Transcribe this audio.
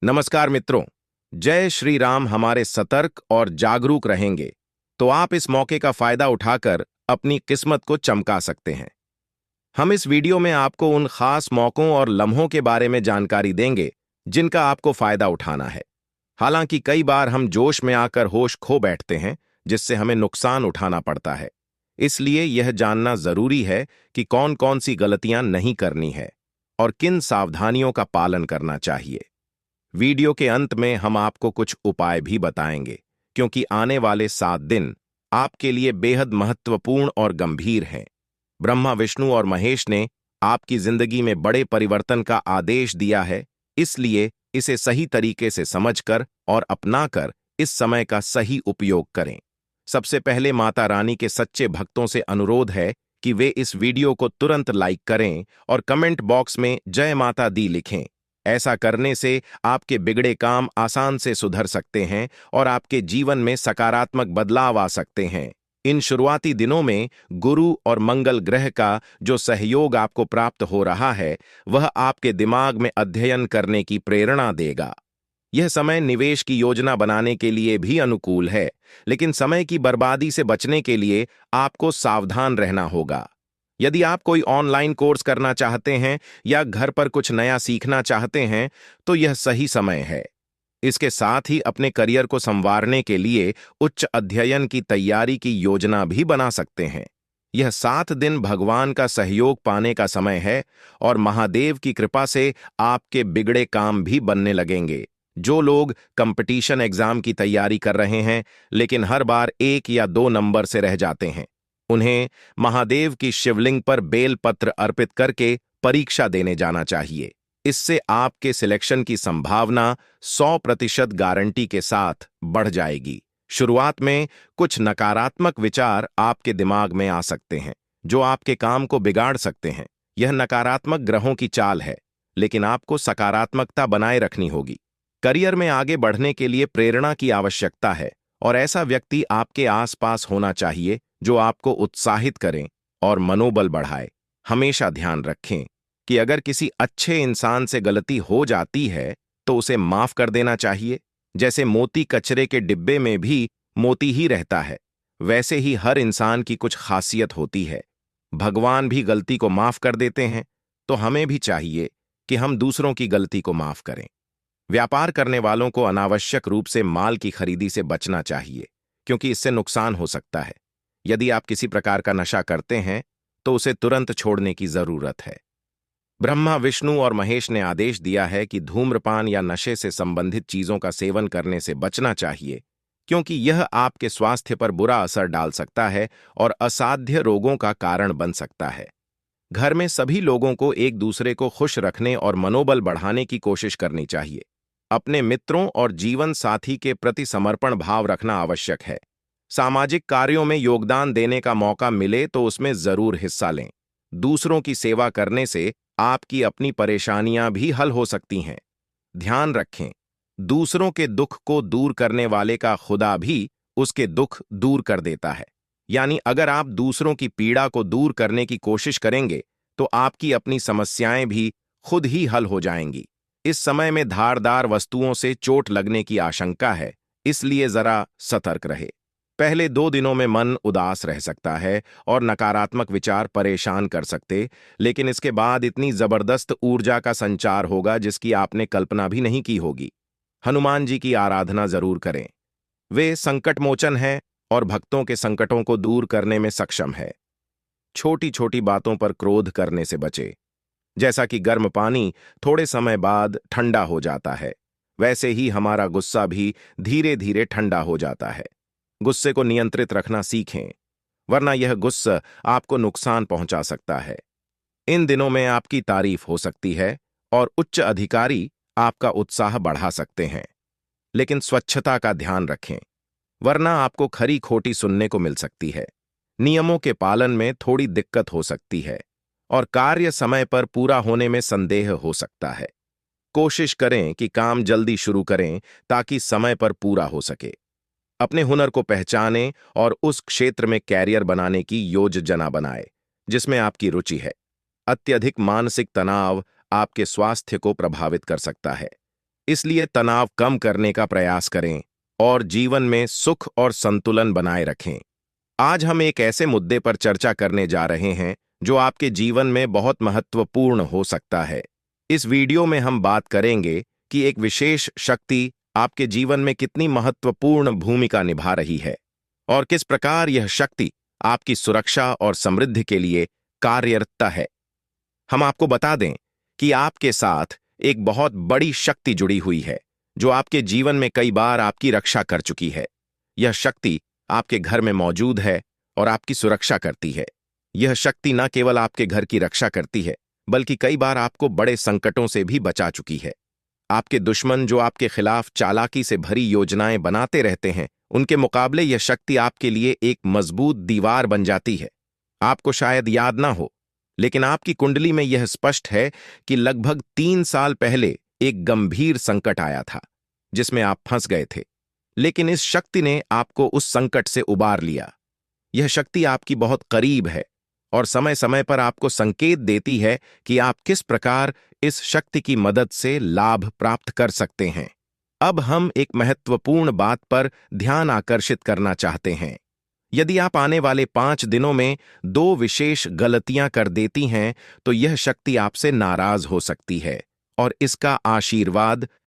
नमस्कार मित्रों। जय श्री राम। हमारे सतर्क और जागरूक रहेंगे तो आप इस मौके का फायदा उठाकर अपनी किस्मत को चमका सकते हैं। हम इस वीडियो में आपको उन खास मौकों और लम्हों के बारे में जानकारी देंगे जिनका आपको फायदा उठाना है। हालांकि कई बार हम जोश में आकर होश खो बैठते हैं, जिससे हमें नुकसान उठाना पड़ता है। इसलिए यह जानना जरूरी है कि कौन कौन सी गलतियां नहीं करनी है और किन सावधानियों का पालन करना चाहिए। वीडियो के अंत में हम आपको कुछ उपाय भी बताएंगे, क्योंकि आने वाले 7 दिन आपके लिए बेहद महत्वपूर्ण और गंभीर हैं। ब्रह्मा, विष्णु और महेश ने आपकी जिंदगी में बड़े परिवर्तन का आदेश दिया है, इसलिए इसे सही तरीके से समझकर और अपनाकर इस समय का सही उपयोग करें। सबसे पहले माता रानी के सच्चे भक्तों से अनुरोध है कि वे इस वीडियो को तुरंत लाइक करें और कमेंट बॉक्स में जय माता दी लिखें। ऐसा करने से आपके बिगड़े काम आसान से सुधर सकते हैं और आपके जीवन में सकारात्मक बदलाव आ सकते हैं। इन शुरुआती दिनों में गुरु और मंगल ग्रह का जो सहयोग आपको प्राप्त हो रहा है, वह आपके दिमाग में अध्ययन करने की प्रेरणा देगा। यह समय निवेश की योजना बनाने के लिए भी अनुकूल है, लेकिन समय की बर्बादी से बचने के लिए आपको सावधान रहना होगा। यदि आप कोई ऑनलाइन कोर्स करना चाहते हैं या घर पर कुछ नया सीखना चाहते हैं, तो यह सही समय है। इसके साथ ही अपने करियर को संवारने के लिए उच्च अध्ययन की तैयारी की योजना भी बना सकते हैं। यह 7 दिन भगवान का सहयोग पाने का समय है और महादेव की कृपा से आपके बिगड़े काम भी बनने लगेंगे। जो लोग कंपटीशन एग्जाम की तैयारी कर रहे हैं लेकिन हर बार 1 या 2 नंबर से रह जाते हैं, उन्हें महादेव की शिवलिंग पर बेल पत्र अर्पित करके परीक्षा देने जाना चाहिए। इससे आपके सिलेक्शन की संभावना 100% गारंटी के साथ बढ़ जाएगी। शुरुआत में कुछ नकारात्मक विचार आपके दिमाग में आ सकते हैं, जो आपके काम को बिगाड़ सकते हैं। यह नकारात्मक ग्रहों की चाल है, लेकिन आपको सकारात्मकता बनाए रखनी होगी। करियर में आगे बढ़ने के लिए प्रेरणा की आवश्यकता है और ऐसा व्यक्ति आपके आसपास होना चाहिए जो आपको उत्साहित करें और मनोबल बढ़ाए। हमेशा ध्यान रखें कि अगर किसी अच्छे इंसान से गलती हो जाती है तो उसे माफ कर देना चाहिए। जैसे मोती कचरे के डिब्बे में भी मोती ही रहता है, वैसे ही हर इंसान की कुछ खासियत होती है। भगवान भी गलती को माफ कर देते हैं, तो हमें भी चाहिए कि हम दूसरों की गलती को माफ करें। व्यापार करने वालों को अनावश्यक रूप से माल की खरीदी से बचना चाहिए, क्योंकि इससे नुकसान हो सकता है। यदि आप किसी प्रकार का नशा करते हैं तो उसे तुरंत छोड़ने की जरूरत है। ब्रह्मा, विष्णु और महेश ने आदेश दिया है कि धूम्रपान या नशे से संबंधित चीजों का सेवन करने से बचना चाहिए, क्योंकि यह आपके स्वास्थ्य पर बुरा असर डाल सकता है और असाध्य रोगों का कारण बन सकता है। घर में सभी लोगों को एक दूसरे को खुश रखने और मनोबल बढ़ाने की कोशिश करनी चाहिए। अपने मित्रों और जीवन साथी के प्रति समर्पण भाव रखना आवश्यक है। सामाजिक कार्यों में योगदान देने का मौका मिले तो उसमें जरूर हिस्सा लें। दूसरों की सेवा करने से आपकी अपनी परेशानियां भी हल हो सकती हैं। ध्यान रखें, दूसरों के दुख को दूर करने वाले का खुदा भी उसके दुख दूर कर देता है। यानी अगर आप दूसरों की पीड़ा को दूर करने की कोशिश करेंगे तो आपकी अपनी समस्याएं भी खुद ही हल हो जाएंगी। इस समय में धारदार वस्तुओं से चोट लगने की आशंका है, इसलिए जरा सतर्क रहे। पहले 2 दिनों में मन उदास रह सकता है और नकारात्मक विचार परेशान कर सकते, लेकिन इसके बाद इतनी जबरदस्त ऊर्जा का संचार होगा जिसकी आपने कल्पना भी नहीं की होगी। हनुमान जी की आराधना जरूर करें। वे संकट मोचन है और भक्तों के संकटों को दूर करने में सक्षम है। छोटी छोटी बातों पर क्रोध करने से बचे। जैसा कि गर्म पानी थोड़े समय बाद ठंडा हो जाता है, वैसे ही हमारा गुस्सा भी धीरे धीरे ठंडा हो जाता है। गुस्से को नियंत्रित रखना सीखें, वरना यह गुस्सा आपको नुकसान पहुंचा सकता है। इन दिनों में आपकी तारीफ हो सकती है और उच्च अधिकारी आपका उत्साह बढ़ा सकते हैं, लेकिन स्वच्छता का ध्यान रखें, वरना आपको खरी खोटी सुनने को मिल सकती है। नियमों के पालन में थोड़ी दिक्कत हो सकती है और कार्य समय पर पूरा होने में संदेह हो सकता है। कोशिश करें कि काम जल्दी शुरू करें ताकि समय पर पूरा हो सके। अपने हुनर को पहचानें और उस क्षेत्र में कैरियर बनाने की योजना बनाएं जिसमें आपकी रुचि है। अत्यधिक मानसिक तनाव आपके स्वास्थ्य को प्रभावित कर सकता है। इसलिए तनाव कम करने का प्रयास करें और जीवन में सुख और संतुलन बनाए रखें। आज हम एक ऐसे मुद्दे पर चर्चा करने जा रहे हैं जो आपके जीवन में बहुत महत्वपूर्ण हो सकता है। इस वीडियो में हम बात करेंगे कि एक विशेष शक्ति आपके जीवन में कितनी महत्वपूर्ण भूमिका निभा रही है और किस प्रकार यह शक्ति आपकी सुरक्षा और समृद्धि के लिए कार्यरत है। हम आपको बता दें कि आपके साथ एक बहुत बड़ी शक्ति जुड़ी हुई है जो आपके जीवन में कई बार आपकी रक्षा कर चुकी है। यह शक्ति आपके घर में मौजूद है और आपकी सुरक्षा करती है। यह शक्ति न केवल आपके घर की रक्षा करती है बल्कि कई बार आपको बड़े संकटों से भी बचा चुकी है। आपके दुश्मन जो आपके खिलाफ चालाकी से भरी योजनाएं बनाते रहते हैं, उनके मुकाबले यह शक्ति आपके लिए एक मजबूत दीवार बन जाती है। आपको शायद याद ना हो, लेकिन आपकी कुंडली में यह स्पष्ट है कि लगभग 3 साल पहले एक गंभीर संकट आया था जिसमें आप फंस गए थे, लेकिन इस शक्ति ने आपको उस संकट से उबार लिया। यह शक्ति आपकी बहुत करीब है और समय समय पर आपको संकेत देती है कि आप किस प्रकार इस शक्ति की मदद से लाभ प्राप्त कर सकते हैं। अब हम एक महत्वपूर्ण बात पर ध्यान आकर्षित करना चाहते हैं। यदि आप आने वाले 5 दिनों में 2 विशेष गलतियां कर देती हैं, तो यह शक्ति आपसे नाराज हो सकती है और इसका आशीर्वाद